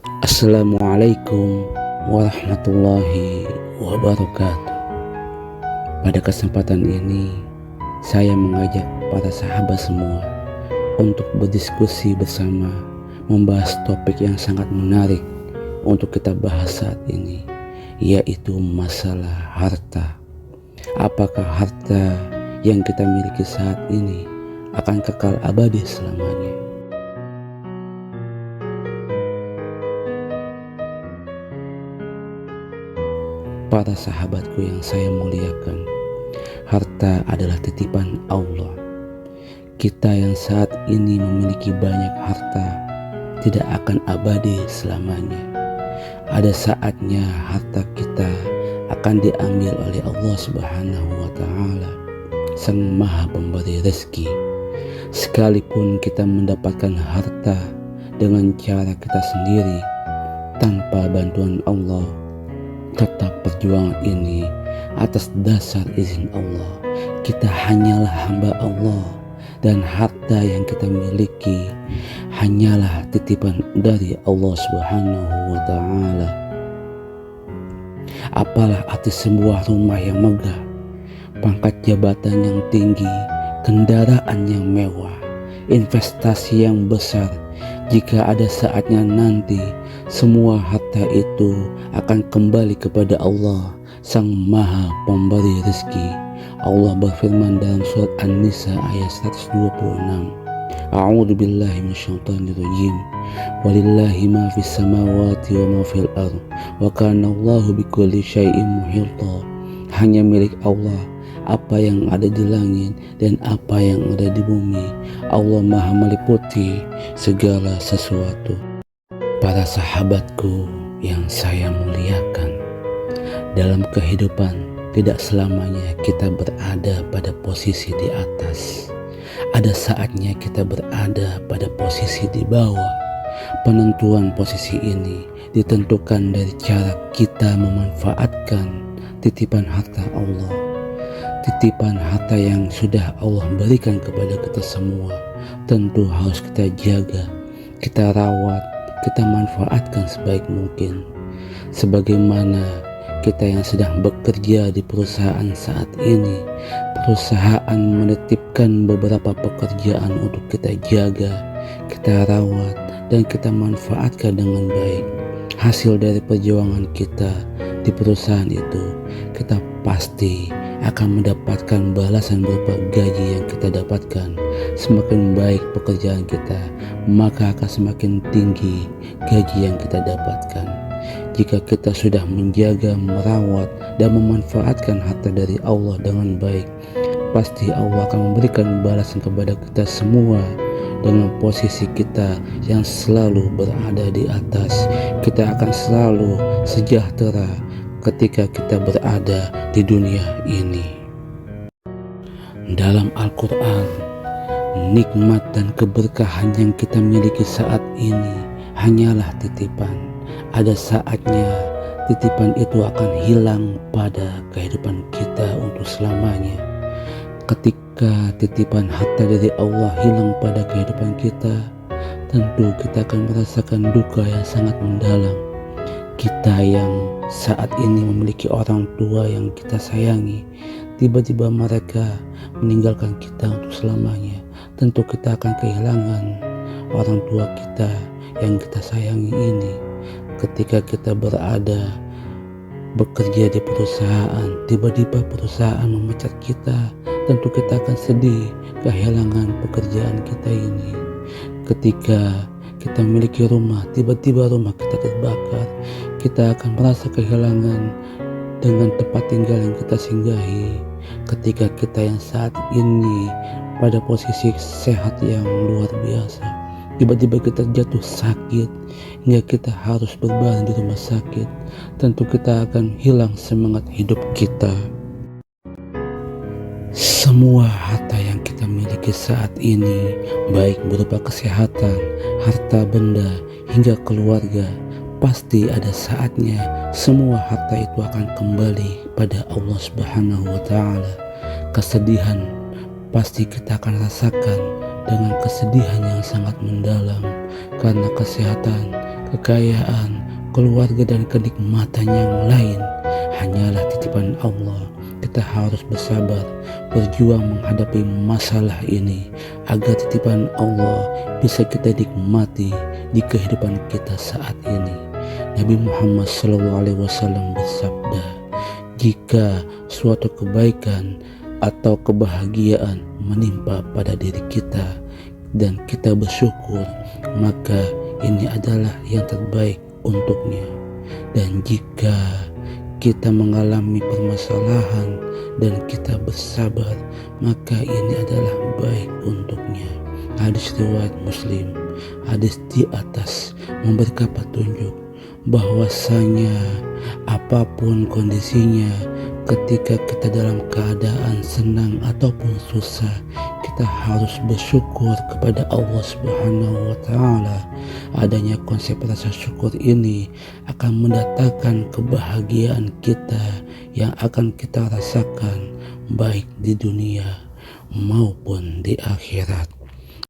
Assalamualaikum warahmatullahi wabarakatuh. Pada kesempatan ini, saya mengajak para sahabat semua untuk berdiskusi bersama, membahas topik yang sangat menarik untuk kita bahas saat ini, yaitu masalah harta. Apakah harta yang kita miliki saat ini akan kekal abadi selamanya? Para sahabatku yang saya muliakan, harta adalah titipan Allah. Kita yang saat ini memiliki banyak harta tidak akan abadi selamanya. Ada saatnya harta kita akan diambil oleh Allah Subhanahu wa Ta'ala, Sang Maha Pemberi rezeki. Sekalipun kita mendapatkan harta dengan cara kita sendiri tanpa bantuan Allah, tetap perjuangan ini atas dasar izin Allah. Kita hanyalah hamba Allah, dan harta yang kita miliki hanyalah titipan dari Allah Subhanahu wa Ta'ala. Apalah arti sebuah rumah yang megah, pangkat jabatan yang tinggi, kendaraan yang mewah, investasi yang besar, jika ada saatnya nanti semua harta itu akan kembali kepada Allah, Sang Maha Pemberi rezeki. Allah berfirman dalam surat An-Nisa ayat 126, A'udzu billahi minasyaitonir rajim. Walillahi ma fis samawati wa ma fil ardh wa kana Allahu bikulli syai'in muhita. Hanya milik Allah apa yang ada di langit dan apa yang ada di bumi. Allah Maha meliputi segala sesuatu. Para sahabatku yang saya muliakan, dalam kehidupan tidak selamanya kita berada pada posisi di atas. Ada saatnya kita berada pada posisi di bawah. Penentuan posisi ini ditentukan dari cara kita memanfaatkan titipan harta Allah. Titipan harta yang sudah Allah berikan kepada kita semua tentu harus kita jaga, kita rawat, kita manfaatkan sebaik mungkin. Sebagaimana kita yang sedang bekerja di perusahaan saat ini, perusahaan menitipkan beberapa pekerjaan untuk kita jaga, kita rawat, dan kita manfaatkan dengan baik. Hasil dari perjuangan kita di perusahaan itu, kita pasti akan mendapatkan balasan berupa gaji yang kita dapatkan. Semakin baik pekerjaan kita, maka akan semakin tinggi gaji yang kita dapatkan. Jika kita sudah menjaga, merawat, dan memanfaatkan harta dari Allah dengan baik, pasti Allah akan memberikan balasan kepada kita semua dengan posisi kita yang selalu berada di atas. Kita akan selalu sejahtera ketika kita berada di dunia ini. Dalam Al-Quran, nikmat dan keberkahan yang kita miliki saat ini hanyalah titipan. Ada saatnya titipan itu akan hilang pada kehidupan kita untuk selamanya. Ketika titipan harta dari Allah hilang pada kehidupan kita, tentu kita akan merasakan duka yang sangat mendalam. Kita yang saat ini memiliki orang tua yang kita sayangi, tiba-tiba mereka meninggalkan kita untuk selamanya. Tentu kita akan kehilangan orang tua kita yang kita sayangi ini. Ketika kita berada bekerja di perusahaan, tiba-tiba perusahaan memecat kita, tentu kita akan sedih kehilangan pekerjaan kita ini. Ketika kita memiliki rumah, tiba-tiba rumah kita terbakar, kita akan merasa kehilangan dengan tempat tinggal yang kita singgahi. Ketika kita yang saat ini pada posisi sehat yang luar biasa, tiba-tiba kita jatuh sakit hingga kita harus berbaring di rumah sakit, tentu kita akan hilang semangat hidup kita. Semua harta yang kita miliki saat ini, baik berupa kesehatan, harta benda, hingga keluarga, pasti ada saatnya semua harta itu akan kembali pada Allah Subhanahu wa Ta'ala. Kesedihan pasti kita akan rasakan dengan kesedihan yang sangat mendalam karena kesehatan, kekayaan, keluarga dan kenikmatan yang lain hanyalah titipan Allah. Kita harus bersabar, berjuang menghadapi masalah ini agar titipan Allah bisa kita nikmati di kehidupan kita saat ini. Nabi Muhammad SAW bersabda, jika suatu kebaikan atau kebahagiaan menimpa pada diri kita dan kita bersyukur, maka ini adalah yang terbaik untuknya. Dan jika kita mengalami permasalahan dan kita bersabar, maka ini adalah baik untuknya. Hadis riwayat Muslim. Hadis di atas memberikan petunjuk bahwasanya apapun kondisinya, ketika kita dalam keadaan senang ataupun susah, kita harus bersyukur kepada Allah Subhanahu wa Ta'ala. Adanya konsep rasa syukur ini akan mendatangkan kebahagiaan kita yang akan kita rasakan baik di dunia maupun di akhirat.